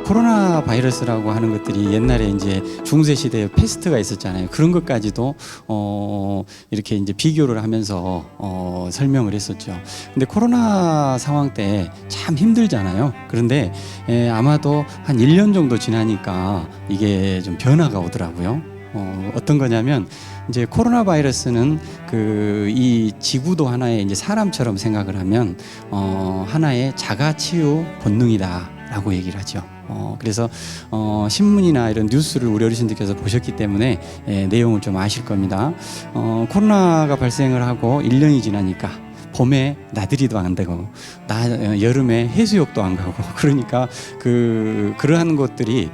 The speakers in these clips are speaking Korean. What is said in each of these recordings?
코로나 바이러스라고 하는 것들이 옛날에 이제 중세 시대에 패스트가 있었잖아요. 그런 것까지도 이렇게 이제 비교를 하면서 설명을 했었죠. 근데 코로나 상황 때 참 힘들잖아요. 그런데 아마도 한 1년 정도 지나니까 이게 좀 변화가 오더라고요. 어떤 거냐면 이제 코로나 바이러스는 이 지구도 하나의 이제 사람처럼 생각을 하면 하나의 자가치유 본능이다라고 얘기를 하죠. 그래서 신문이나 이런 뉴스를 우리 어르신들께서 보셨기 때문에 내용을 좀 아실 겁니다. 코로나가 발생을 하고 1년이 지나니까 봄에 나들이도 안 되고 여름에 해수욕도 안 가고 그러니까 그러한 곳들이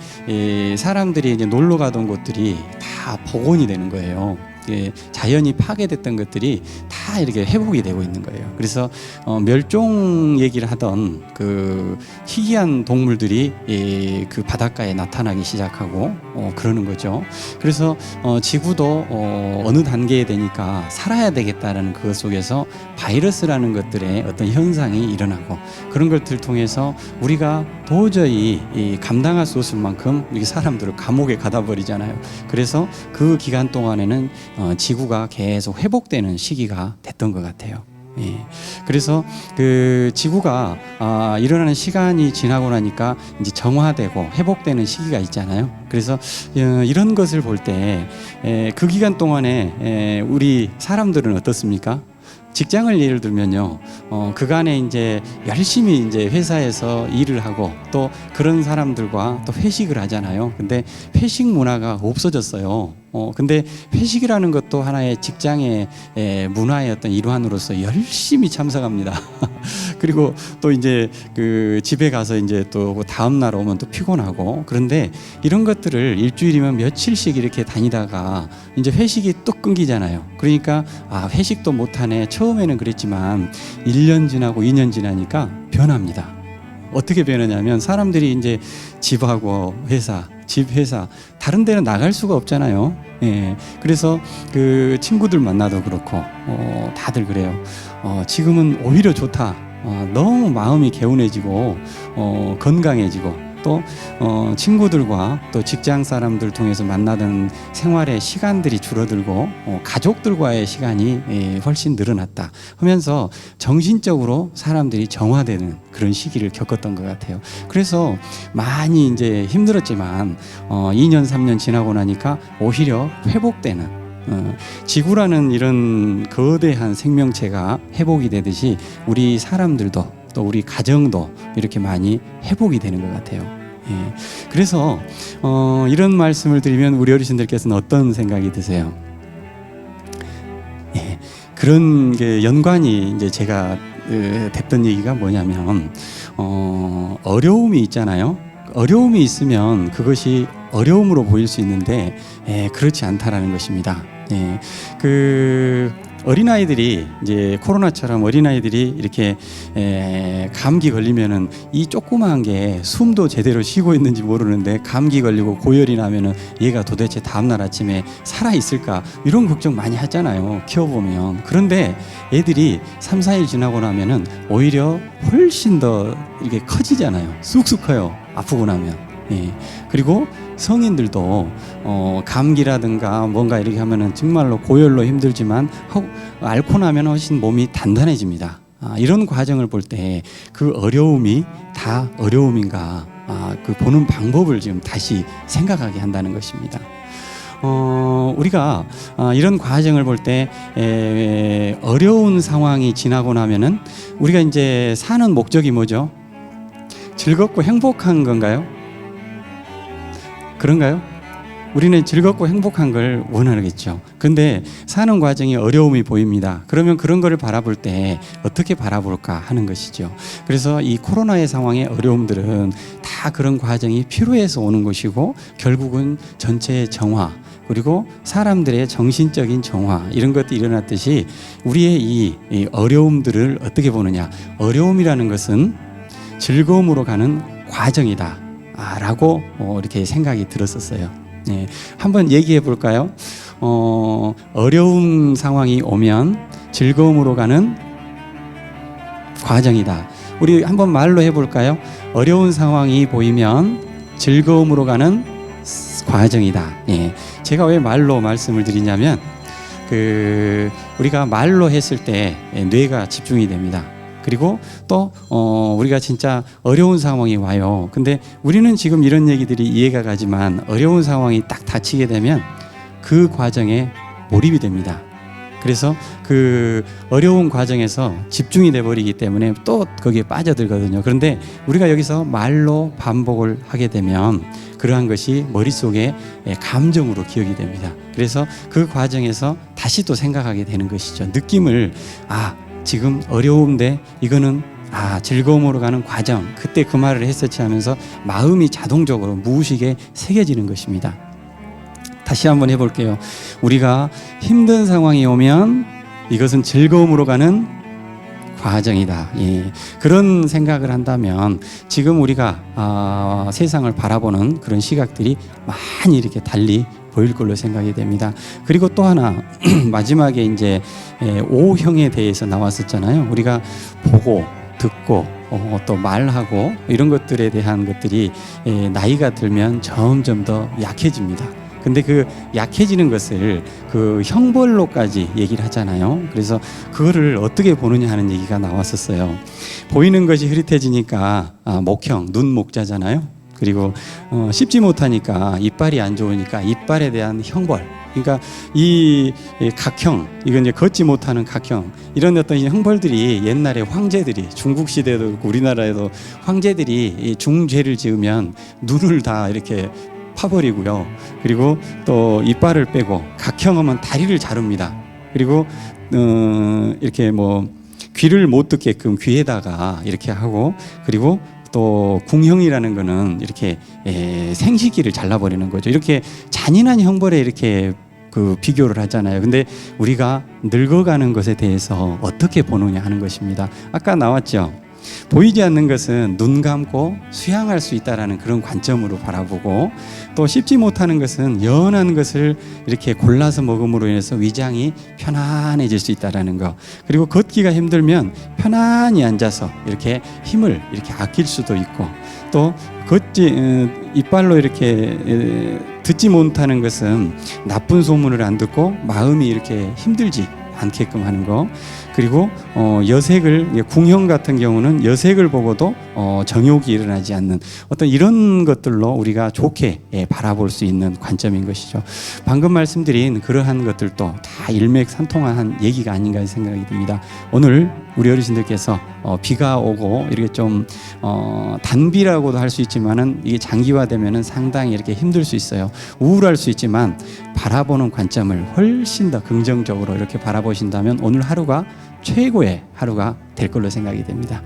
사람들이 이제 놀러 가던 곳들이 다 복원이 되는 거예요. 자연이 파괴됐던 것들이 다 이렇게 회복이 되고 있는 거예요. 그래서 멸종 얘기를 하던 그 희귀한 동물들이 그 바닷가에 나타나기 시작하고 그러는 거죠. 그래서 지구도 어느 단계에 되니까 살아야 되겠다라는 그것 속에서 바이러스라는 것들의 어떤 현상이 일어나고 그런 것들을 통해서 우리가 도저히 감당할 수 없을 만큼 우리 사람들을 감옥에 가다 버리잖아요. 그래서 그 기간 동안에는 지구가 계속 회복되는 시기가 됐던 것 같아요. 그래서 그 지구가 일어나는 시간이 지나고 나니까 이제 정화되고 회복되는 시기가 있잖아요. 그래서 이런 것을 볼 때 그 기간 동안에 우리 사람들은 어떻습니까? 직장을 예를 들면요, 그간에 이제 열심히 이제 회사에서 일을 하고 또 그런 사람들과 또 회식을 하잖아요. 근데 회식 문화가 없어졌어요. 근데 회식이라는 것도 하나의 직장의 문화의 어떤 일환으로서 열심히 참석합니다. 그리고 또 이제 그 집에 가서 이제 또 다음 날 오면 또 피곤하고 그런데 이런 것들을 일주일이면 며칠씩 이렇게 다니다가 이제 회식이 또 끊기잖아요. 그러니까 회식도 못하네. 처음에는 그랬지만 1년 지나고 2년 지나니까 변합니다. 어떻게 변하냐면 사람들이 이제 집하고 회사, 집 회사 다른 데는 나갈 수가 없잖아요. 그래서 그 친구들 만나도 그렇고 다들 그래요. 지금은 오히려 좋다. 너무 마음이 개운해지고 건강해지고 또 친구들과 또 직장 사람들 통해서 만나던 생활의 시간들이 줄어들고 가족들과의 시간이 훨씬 늘어났다 하면서 정신적으로 사람들이 정화되는 그런 시기를 겪었던 것 같아요. 그래서 많이 이제 힘들었지만 2년 3년 지나고 나니까 오히려 회복되는 지구라는 이런 거대한 생명체가 회복이 되듯이 우리 사람들도 또 우리 가정도 이렇게 많이 회복이 되는 것 같아요. 그래서 이런 말씀을 드리면 우리 어르신들께서는 어떤 생각이 드세요? 그런 게 연관이 이제 제가 됐던 얘기가 뭐냐면 어려움이 있잖아요. 어려움이 있으면 그것이 어려움으로 보일 수 있는데 그렇지 않다라는 것입니다. 어린아이들이 이제 코로나처럼 어린아이들이 이렇게 감기 걸리면은 이 조그마한 게 숨도 제대로 쉬고 있는지 모르는데 감기 걸리고 고열이 나면은 얘가 도대체 다음날 아침에 살아 있을까 이런 걱정 많이 하잖아요. 키워보면. 그런데 애들이 3, 4일 지나고 나면은 오히려 훨씬 더 이렇게 커지잖아요. 쑥쑥 커요. 아프고 나면. 그리고 성인들도 감기라든가 뭔가 이렇게 하면은 정말로 고열로 힘들지만 앓고 나면 훨씬 몸이 단단해집니다. 이런 과정을 볼 때 그 어려움이 다 어려움인가 그 보는 방법을 지금 다시 생각하게 한다는 것입니다. 우리가 이런 과정을 볼 때 어려운 상황이 지나고 나면은 우리가 이제 사는 목적이 뭐죠? 즐겁고 행복한 건가요? 그런가요? 우리는 즐겁고 행복한 걸 원하겠죠. 근데 사는 과정에 어려움이 보입니다. 그러면 그런 거를 바라볼 때 어떻게 바라볼까 하는 것이죠. 그래서 이 코로나의 상황의 어려움들은 다 그런 과정이 필요해서 오는 것이고 결국은 전체의 정화 그리고 사람들의 정신적인 정화 이런 것들이 일어났듯이 우리의 이 어려움들을 어떻게 보느냐. 어려움이라는 것은 즐거움으로 가는 과정이다 라고 이렇게 생각이 들었었어요. 한번 얘기해 볼까요? 어려운 상황이 오면 즐거움으로 가는 과정이다. 우리 한번 말로 해볼까요? 어려운 상황이 보이면 즐거움으로 가는 과정이다. 예. 제가 왜 말로 말씀을 드리냐면 우리가 말로 했을 때 뇌가 집중이 됩니다. 그리고 또 우리가 진짜 어려운 상황이 와요. 근데 우리는 지금 이런 얘기들이 이해가 가지만 어려운 상황이 딱 닥치게 되면 그 과정에 몰입이 됩니다. 그래서 그 어려운 과정에서 집중이 돼 버리기 때문에 또 거기에 빠져들거든요. 그런데 우리가 여기서 말로 반복을 하게 되면 그러한 것이 머릿속에 감정으로 기억이 됩니다. 그래서 그 과정에서 다시 또 생각하게 되는 것이죠. 느낌을 지금 어려운데 이거는 즐거움으로 가는 과정, 그때 그 말을 했었지 하면서 마음이 자동적으로 무의식에 새겨지는 것입니다. 다시 한번 해볼게요. 우리가 힘든 상황이 오면 이것은 즐거움으로 가는 과정이다. 예. 그런 생각을 한다면 지금 우리가 세상을 바라보는 그런 시각들이 많이 이렇게 달리 보일 걸로 생각이 됩니다. 그리고 또 하나 마지막에 이제 O형에 대해서 나왔었잖아요. 우리가 보고 듣고 또 말하고 이런 것들에 대한 것들이 나이가 들면 점점 더 약해집니다. 근데 그 약해지는 것을 그 형벌로까지 얘기를 하잖아요. 그래서 그거를 어떻게 보느냐 하는 얘기가 나왔었어요. 보이는 것이 흐릿해지니까 목형, 눈 목자잖아요. 그리고 씹지 못하니까 이빨이 안 좋으니까 이빨에 대한 형벌. 그러니까 이 각형, 이건 이제 걷지 못하는 각형, 이런 어떤 형벌들이 옛날에 황제들이 중국 시대도 그렇고 우리나라에도 황제들이 이 중죄를 지으면 눈을 다 이렇게 파버리고요. 그리고 또 이빨을 빼고 각형하면 다리를 자릅니다. 그리고 이렇게 뭐 귀를 못 듣게끔 귀에다가 이렇게 하고, 그리고 또 궁형이라는 거는 이렇게 생식기를 잘라버리는 거죠. 이렇게 잔인한 형벌에 이렇게 비교를 하잖아요. 근데 우리가 늙어가는 것에 대해서 어떻게 보느냐 하는 것입니다. 아까 나왔죠. 보이지 않는 것은 눈 감고 수양할 수 있다라는 그런 관점으로 바라보고, 또 씹지 못하는 것은 연한 것을 이렇게 골라서 먹음으로 인해서 위장이 편안해질 수 있다라는 거, 그리고 걷기가 힘들면 편안히 앉아서 이렇게 힘을 이렇게 아낄 수도 있고, 또 이빨로 이렇게 듣지 못하는 것은 나쁜 소문을 안 듣고 마음이 이렇게 힘들지 않게끔 하는 거, 그리고 여색을, 궁형 같은 경우는 여색을 보고도 정욕이 일어나지 않는 어떤 이런 것들로 우리가 좋게 바라볼 수 있는 관점인 것이죠. 방금 말씀드린 그러한 것들도 다 일맥상통한 얘기가 아닌가 생각이 듭니다. 오늘 우리 어르신들께서 비가 오고 이렇게 좀 단비라고도 할 수 있지만은 이게 장기화되면은 상당히 이렇게 힘들 수 있어요. 우울할 수 있지만 바라보는 관점을 훨씬 더 긍정적으로 이렇게 바라보신다면 오늘 하루가 최고의 하루가 될 걸로 생각이 됩니다.